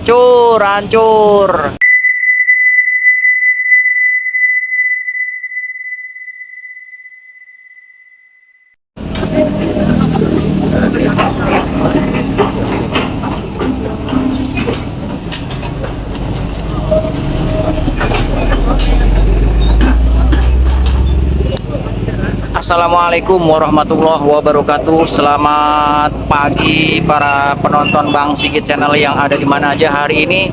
Hancur, hancur. Assalamualaikum warahmatullahi wabarakatuh. Selamat pagi para penonton Bang Sigit Channel yang ada di mana aja. Hari ini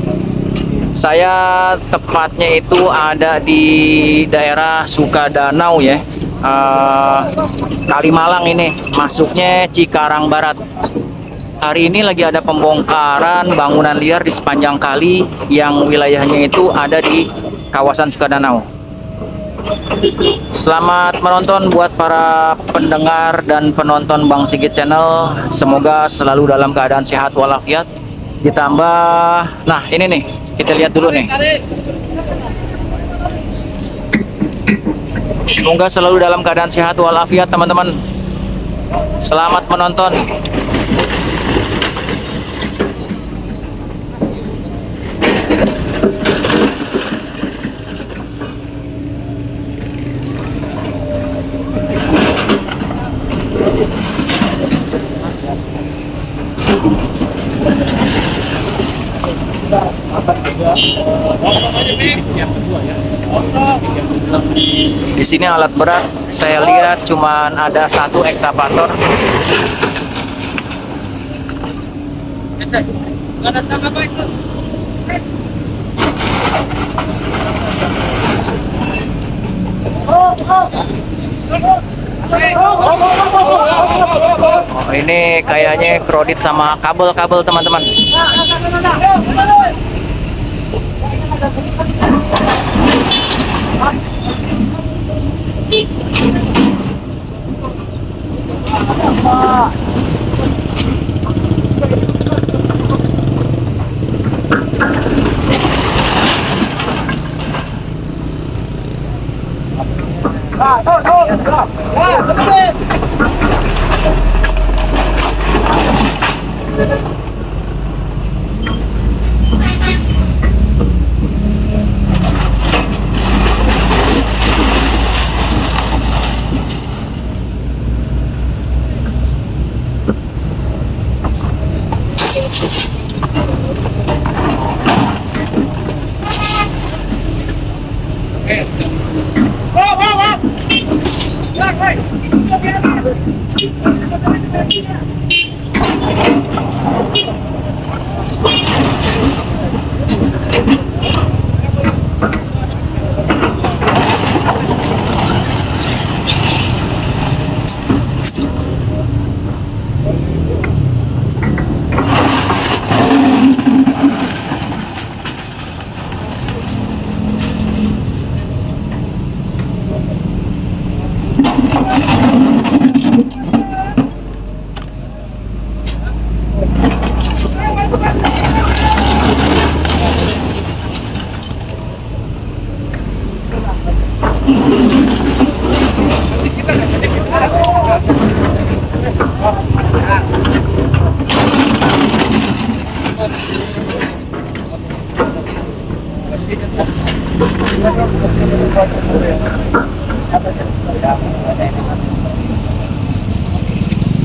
saya tepatnya itu ada di daerah Sukadanau ya, Kalimalang ini, masuknya Cikarang Barat. Hari ini lagi ada pembongkaran bangunan liar di sepanjang kali yang wilayahnya itu ada di kawasan Sukadanau. Selamat menonton buat para pendengar dan penonton Bang Sigit Channel. Semoga selalu dalam keadaan sehat walafiat. Ditambah, nah ini nih, kita lihat dulu nih. Semoga selalu dalam keadaan sehat walafiat teman-teman. Selamat menonton. Di sini alat berat saya lihat cuman ada satu ekskavator. Oh, ini kayaknya kredit sama kabel-kabel teman-teman.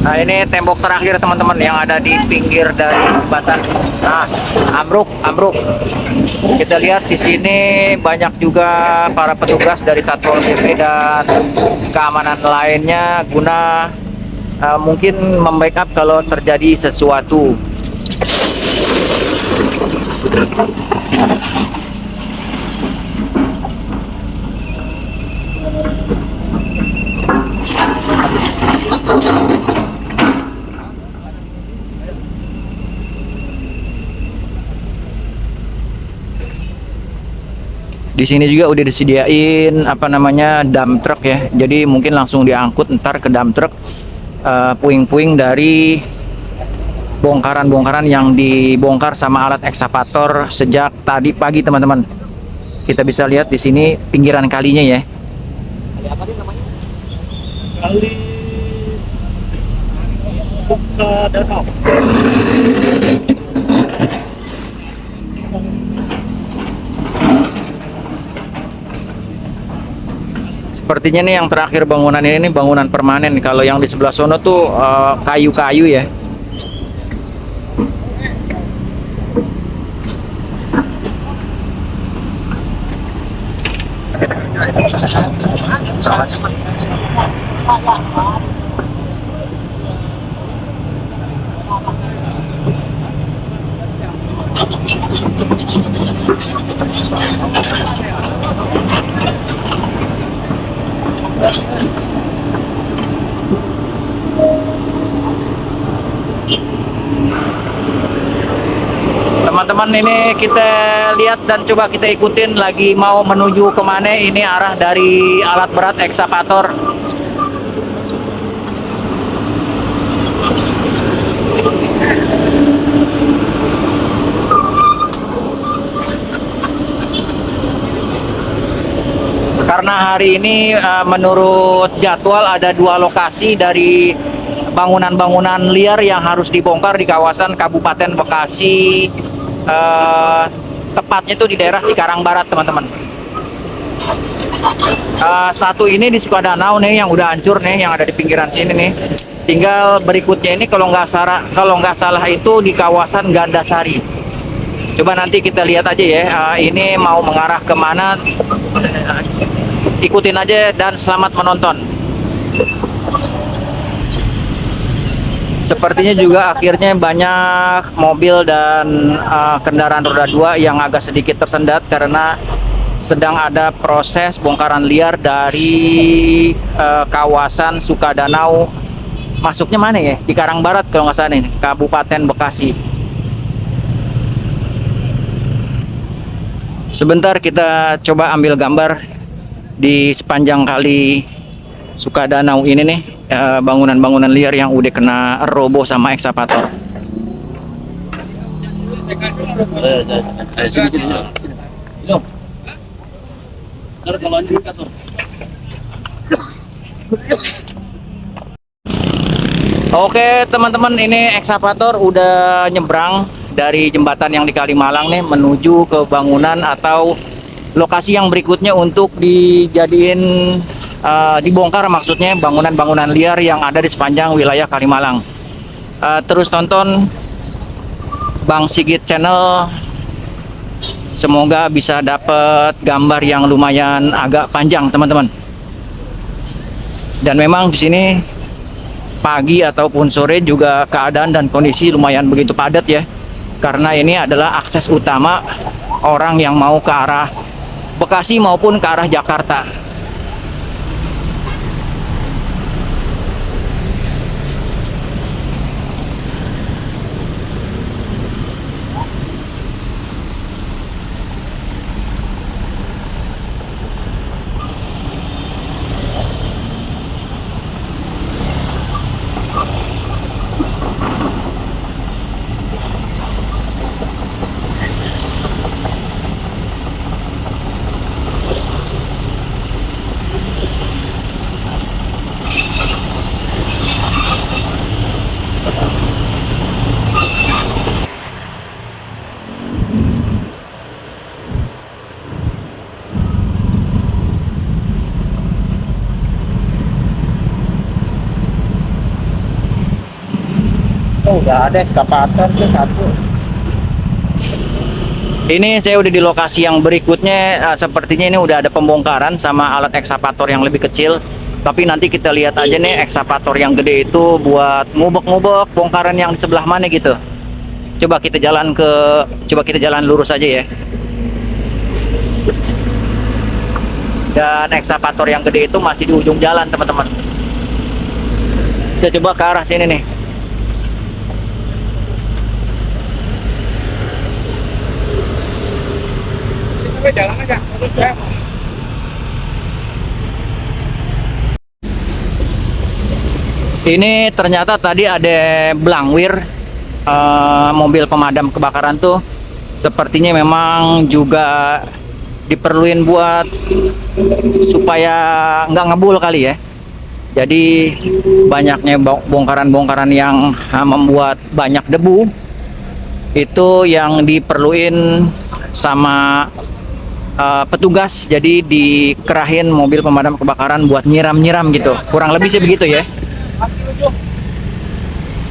Nah ini tembok terakhir teman-teman yang ada di pinggir dari jembatan. Nah ambruk. Kita lihat di sini banyak juga para petugas dari Satpol PP dan keamanan lainnya guna mungkin membackup kalau terjadi sesuatu. Di sini juga udah disediain apa namanya dump truck ya. Jadi mungkin langsung diangkut ntar ke dump truck puing-puing dari bongkaran-bongkaran yang dibongkar sama alat ekskavator sejak tadi pagi teman-teman. Kita bisa lihat di sini pinggiran kalinya ya. Kali apa nih namanya? Kali Sukadanau. Sepertinya nih yang terakhir bangunan ini bangunan permanen. Kalau yang di sebelah sono tuh kayu-kayu ya. Teman-teman, ini kita lihat dan coba kita ikutin lagi mau menuju kemana. Ini arah dari alat berat ekskavator. Karena hari ini menurut jadwal ada 2 lokasi dari bangunan-bangunan liar yang harus dibongkar di kawasan Kabupaten Bekasi, tepatnya itu di daerah Cikarang Barat, teman-teman. Satu ini di Sukadanau nih yang udah hancur nih, yang ada di pinggiran sini nih. Tinggal berikutnya ini kalau nggak salah itu di kawasan Gandasari. Coba nanti kita lihat aja ya, ini mau mengarah kemana. Ikutin aja dan selamat menonton. Sepertinya juga akhirnya banyak mobil dan kendaraan roda 2 yang agak sedikit tersendat karena sedang ada proses bongkaran liar dari kawasan Sukadanau. Masuknya mana ya? Cikarang Barat kalau nggak salah nih, Kabupaten Bekasi. Sebentar kita coba ambil gambar di sepanjang kali Sukadanau ini nih, bangunan-bangunan liar yang udah kena roboh sama ekskavator. Oke teman-teman, ini ekskavator udah nyebrang dari jembatan yang di Kalimalang nih menuju ke bangunan atau lokasi yang berikutnya untuk dijadiin dibongkar, maksudnya bangunan-bangunan liar yang ada di sepanjang wilayah Kalimalang. Terus tonton Bang Sigit Channel, semoga bisa dapat gambar yang lumayan agak panjang, teman-teman. Dan memang di sini pagi ataupun sore juga keadaan dan kondisi lumayan begitu padat ya, karena ini adalah akses utama orang yang mau ke arah Bekasi maupun ke arah Jakarta. Oh, udah ada ekskavator tuh satu. Ini saya udah di lokasi yang berikutnya. Sepertinya ini udah ada pembongkaran sama alat ekskavator yang lebih kecil. Tapi nanti kita lihat aja nih ekskavator yang gede itu buat ngubek-ngubek bongkaran yang di sebelah mana gitu. Coba kita jalan lurus aja ya. Dan ekskavator yang gede itu masih di ujung jalan, teman-teman. Saya coba ke arah sini nih. Jalan aja. Ini ternyata tadi ada blangwir, mobil pemadam kebakaran tuh. Sepertinya memang juga diperluin buat supaya nggak ngebul kali ya. Jadi banyaknya bongkaran-bongkaran yang membuat banyak debu itu yang diperluin sama petugas, jadi dikerahin mobil pemadam kebakaran buat nyiram-nyiram gitu. Kurang lebih sih begitu ya.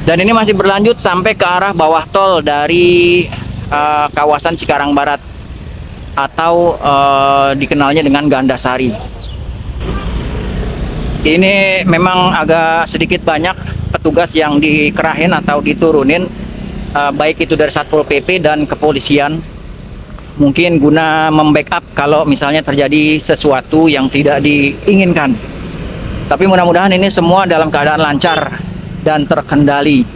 Dan ini masih berlanjut sampai ke arah bawah tol dari kawasan Cikarang Barat atau dikenalnya dengan Gandasari. Ini memang agak sedikit banyak petugas yang dikerahin atau diturunin, baik itu dari Satpol PP dan kepolisian, mungkin guna membackup kalau misalnya terjadi sesuatu yang tidak diinginkan. Tapi mudah-mudahan ini semua dalam keadaan lancar dan terkendali.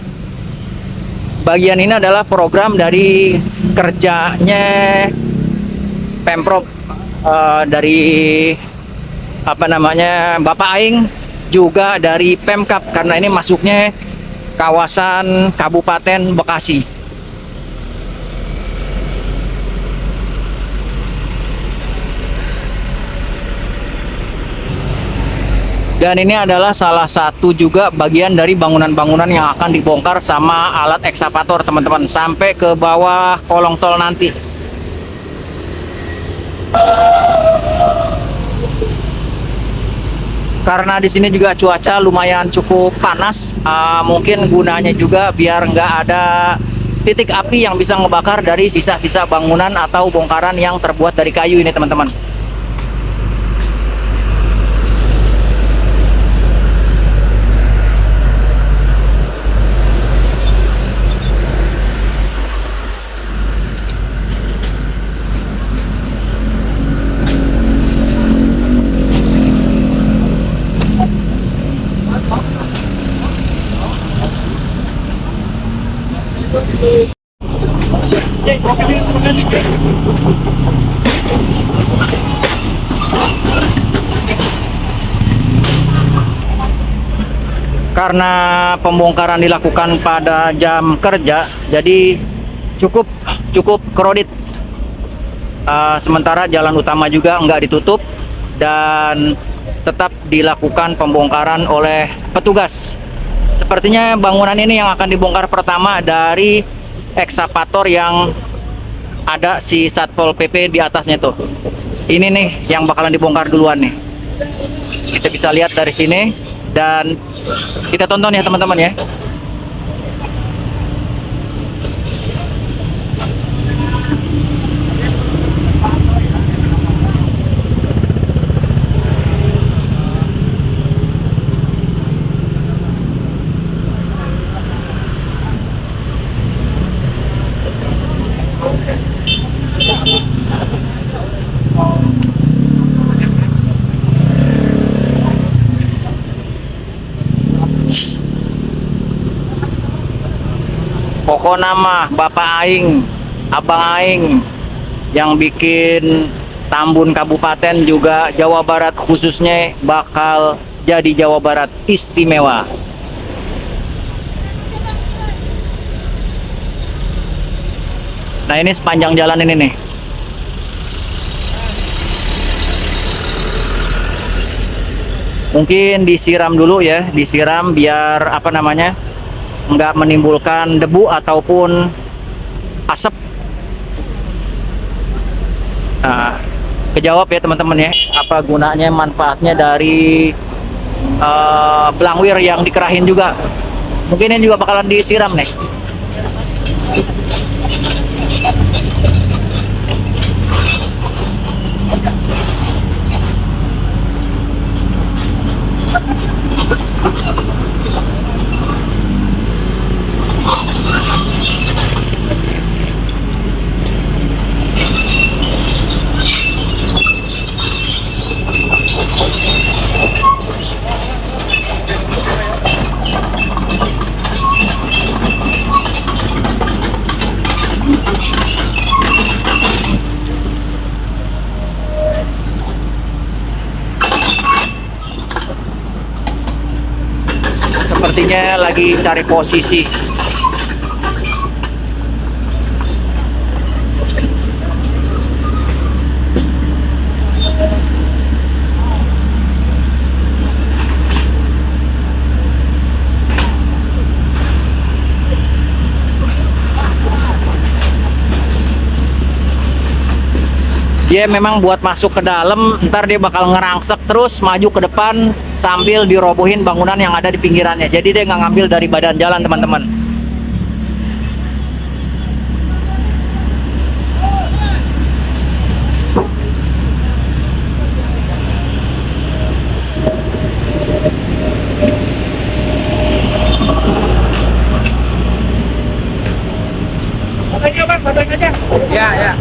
Bagian ini adalah program dari kerjanya Pemprov, dari Bapak Aing, juga dari Pemkab, karena ini masuknya kawasan Kabupaten Bekasi. Dan ini adalah salah satu juga bagian dari bangunan-bangunan yang akan dibongkar sama alat ekskavator, teman-teman, sampai ke bawah kolong tol nanti. Karena di sini juga cuaca lumayan cukup panas, mungkin gunanya juga biar nggak ada titik api yang bisa ngebakar dari sisa-sisa bangunan atau bongkaran yang terbuat dari kayu ini, teman-teman. Karena pembongkaran dilakukan pada jam kerja, jadi cukup kredit. Sementara jalan utama juga nggak ditutup dan tetap dilakukan pembongkaran oleh petugas. Sepertinya bangunan ini yang akan dibongkar pertama dari ekskavator yang ada si Satpol PP di atasnya tuh. Ini nih yang bakalan dibongkar duluan nih. Kita bisa lihat dari sini dan kita tonton ya, teman-teman ya. Pokok nama Bapak Aing, Abang Aing yang bikin Tambun Kabupaten juga Jawa Barat khususnya bakal jadi Jawa Barat istimewa. Nah, ini sepanjang jalan ini nih. Mungkin disiram dulu ya, disiram biar nggak menimbulkan debu ataupun asap. Nah, kejawab ya teman-teman ya, apa gunanya, manfaatnya dari belangwir yang dikerahin juga. Mungkin ini juga bakalan disiram nih. Sepertinya lagi cari posisi. dia memang buat masuk ke dalam, ntar dia bakal ngerangsek terus maju ke depan sambil dirobohin bangunan yang ada di pinggirannya. Jadi dia nggak ngambil dari badan jalan, teman-teman. Ya, ya.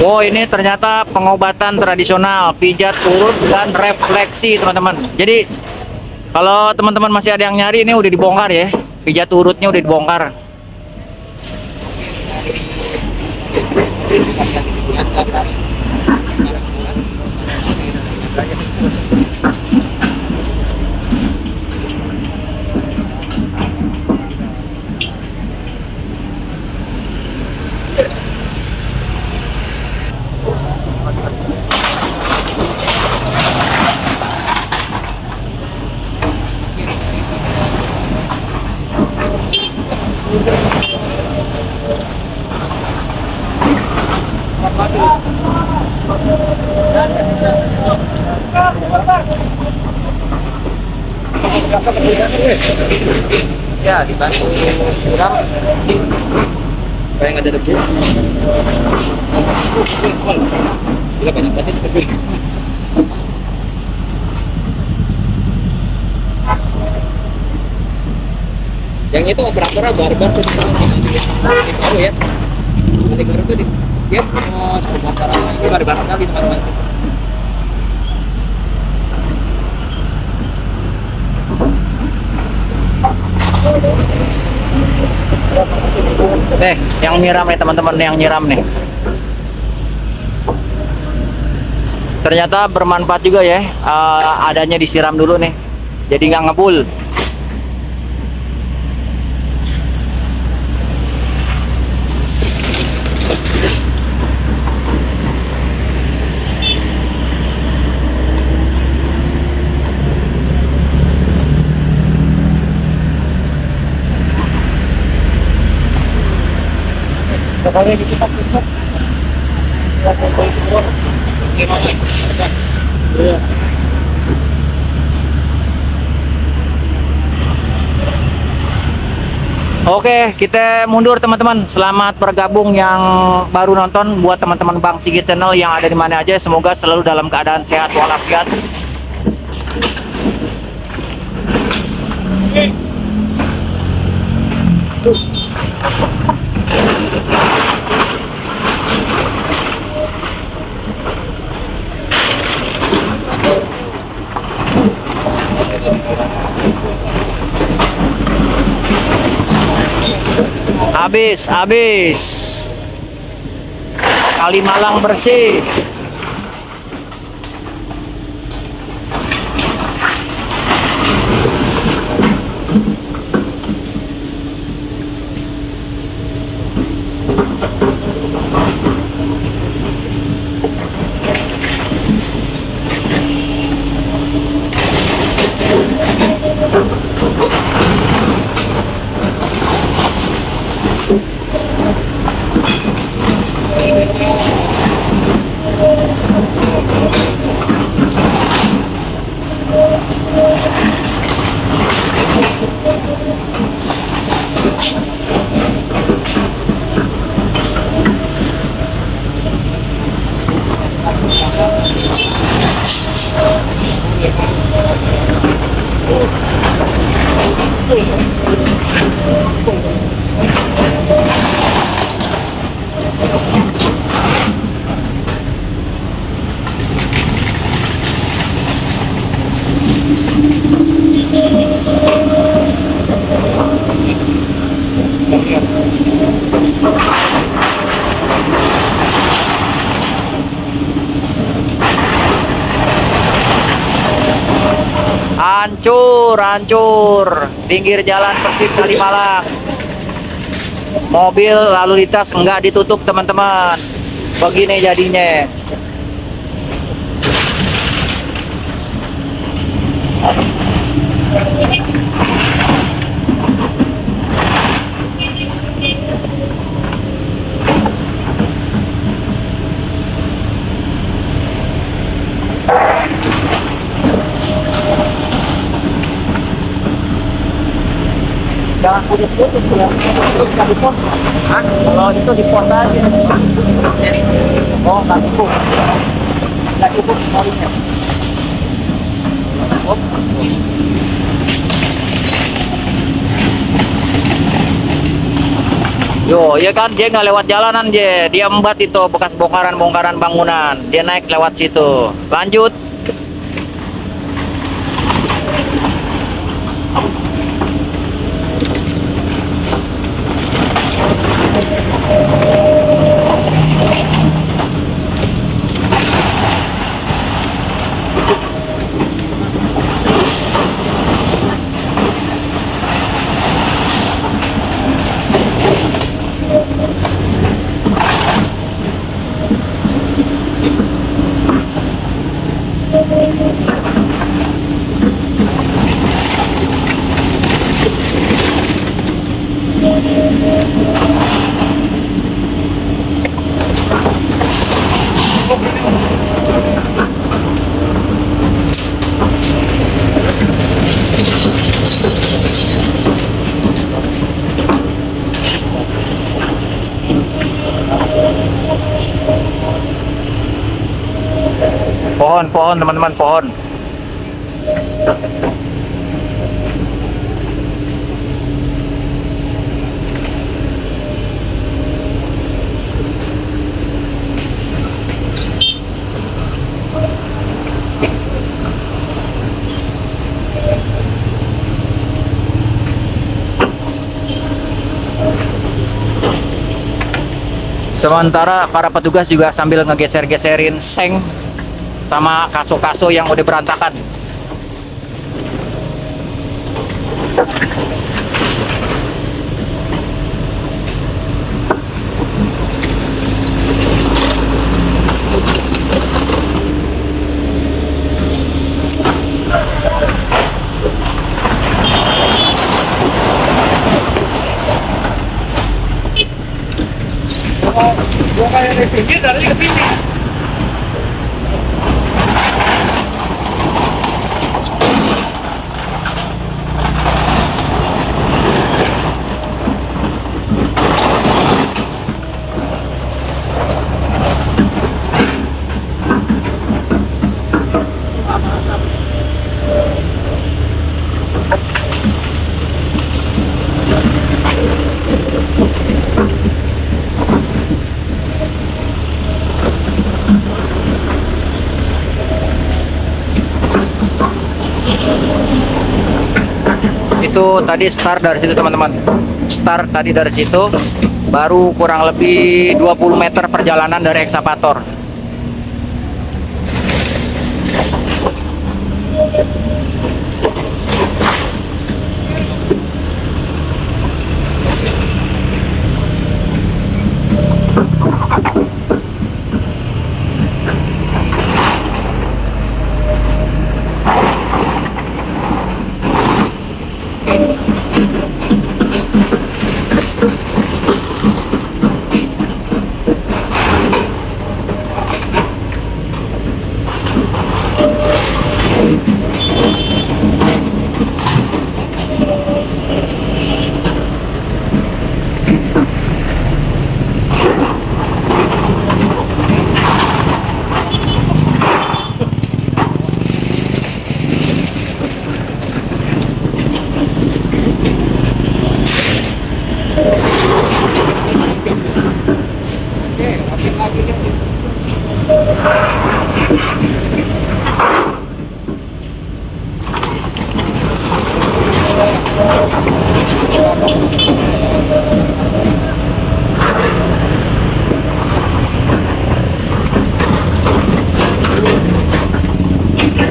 Oh, ini ternyata pengobatan tradisional, pijat urut dan refleksi, teman-teman. Jadi kalau teman-teman masih ada yang nyari, ini udah dibongkar ya. Pijat urutnya udah dibongkar. Ya, dibantu siram supaya nggak ada debu. Bila banyak tadi debu. Yang itu operatornya barbar tuh baru ya. Ada baru tuh dia pembongkaran ini barbar kali, teman-teman. Yang nyiram nih teman-teman, yang nyiram nih. Ternyata bermanfaat juga ya, adanya disiram dulu nih. Jadi nggak ngebul. Oke, kita mundur teman-teman. Selamat bergabung yang baru nonton. Buat teman-teman Bang Sigit Channel yang ada di mana aja, semoga selalu dalam keadaan sehat walafiat. Habis Kalimalang bersih. Hancur, hancur. Pinggir jalan Persis Kalimalang. Mobil lalu lintas enggak ditutup, teman-teman. Begini jadinya. Jangan putus putus ya. Nggak dipot. Hah? Kalau itu dipot aja. Oh, nggak cukup. Nggak cukup olinya. Oh. Yo, ya kan dia nggak lewat jalanan dia embat itu bekas bongkaran bangunan. Dia naik lewat situ. Lanjut. Pohon teman-teman, pohon. Sementara para petugas juga sambil ngegeser-geserin seng sama kaso-kaso yang udah berantakan. Gua kayak dari pinggir dari ke sini. Itu tadi start dari situ teman-teman, start tadi dari situ, baru kurang lebih 20 meter perjalanan dari ekskavator.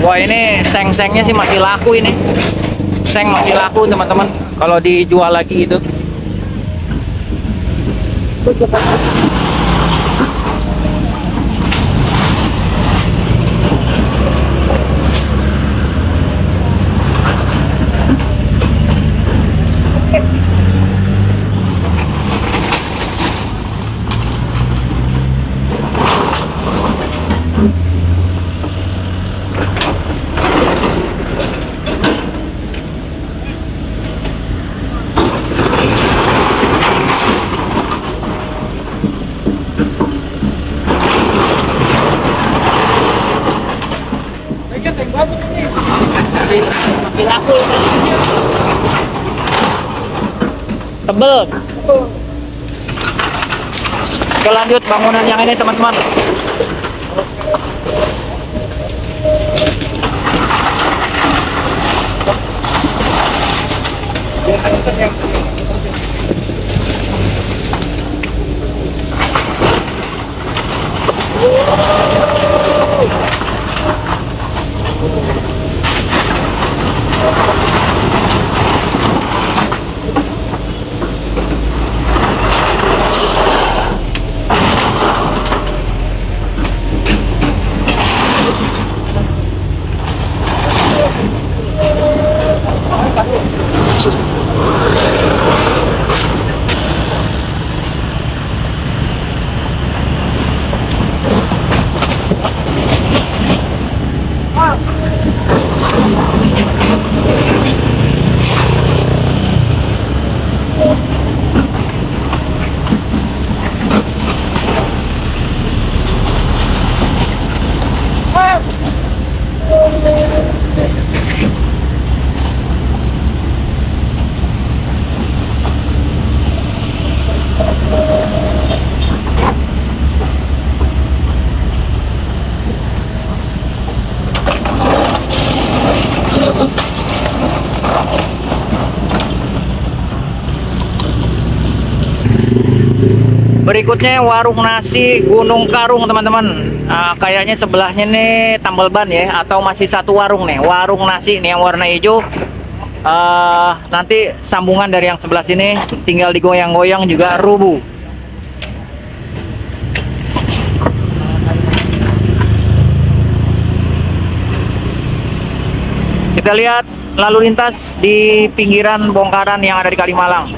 Wah, ini seng-sengnya sih masih laku ini. Seng masih laku teman-teman. Kalau dijual lagi itu. Makin laku tebel. Oke, lanjut bangunan yang ini teman-teman. Berikutnya warung nasi Gunung Karung teman-teman. Kayaknya sebelahnya nih tambal ban ya, atau masih satu warung nih, warung nasi nih yang warna hijau. Nanti sambungan dari yang sebelah sini tinggal digoyang-goyang juga rubuh. Kita lihat lalu lintas di pinggiran bongkaran yang ada di Kalimalang.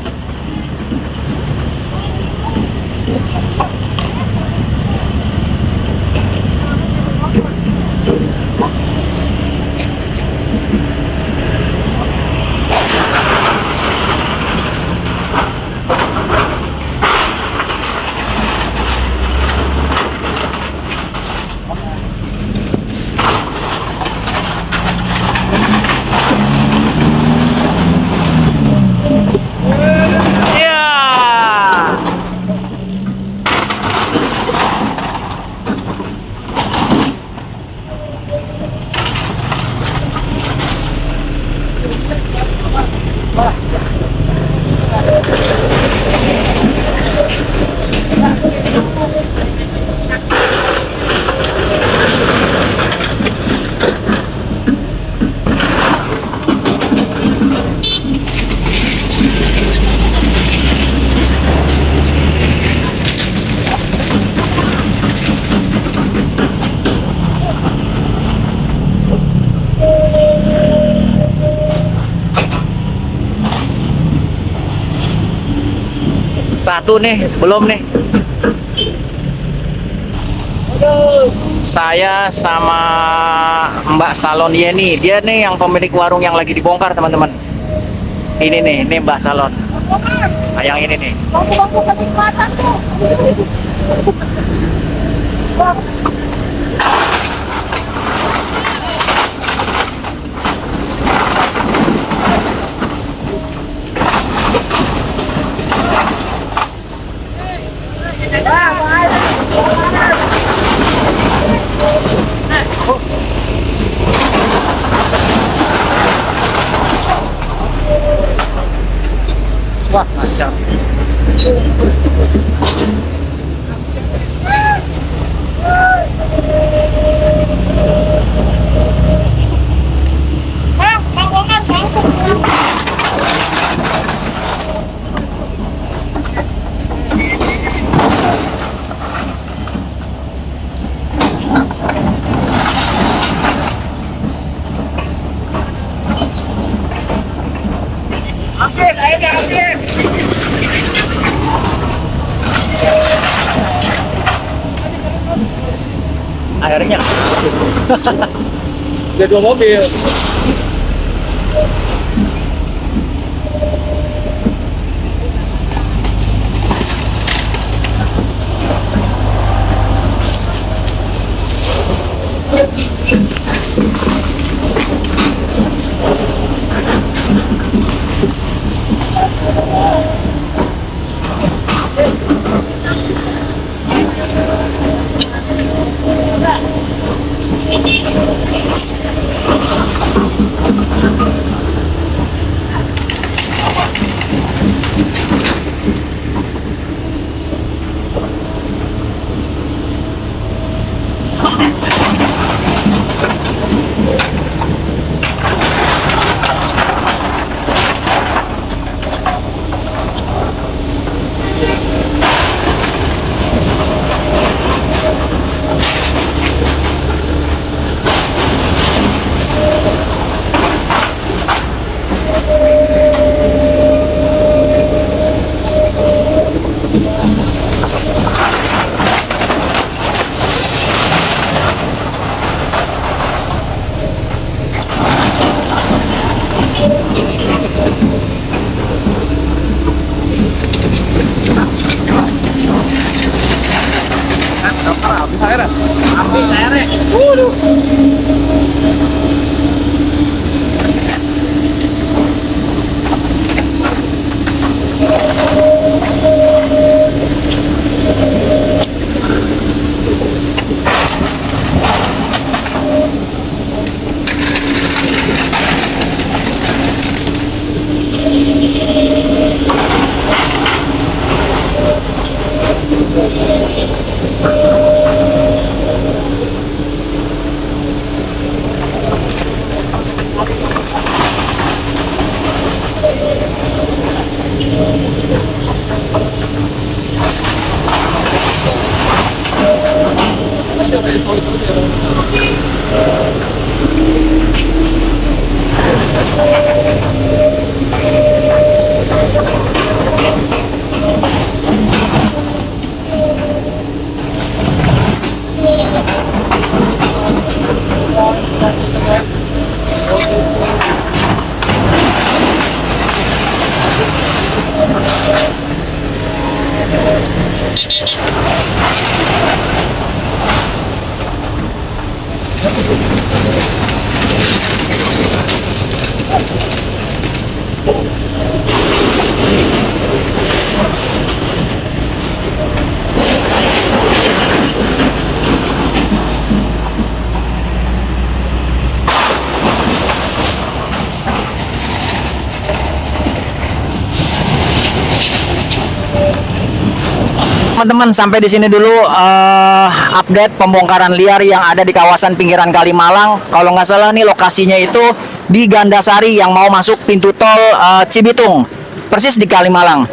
Satu nih, belum nih. Saya sama Mbak Salon Yeni. Dia nih yang pemilik warung yang lagi dibongkar, teman-teman. Ini nih, ini Mbak Salon. Nah, yang ini nih. Bangku-bangku kenikmatan tuh. Wah, mantap. airnya. Ada 2 mobil. Habis airnya. Habis airnya. Waduh. Teman-teman, sampai di sini dulu update pembongkaran liar yang ada di kawasan pinggiran Kalimalang. Kalau nggak salah nih lokasinya itu di Gandasari yang mau masuk pintu tol Cibitung, persis di Kalimalang.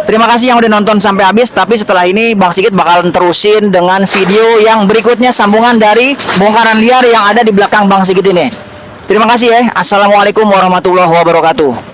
Terima kasih yang udah nonton sampai habis. Tapi setelah ini Bang Sigit bakalan terusin dengan video yang berikutnya, sambungan dari bongkaran liar yang ada di belakang Bang Sigit ini. Terima kasih ya. Assalamualaikum warahmatullahi wabarakatuh.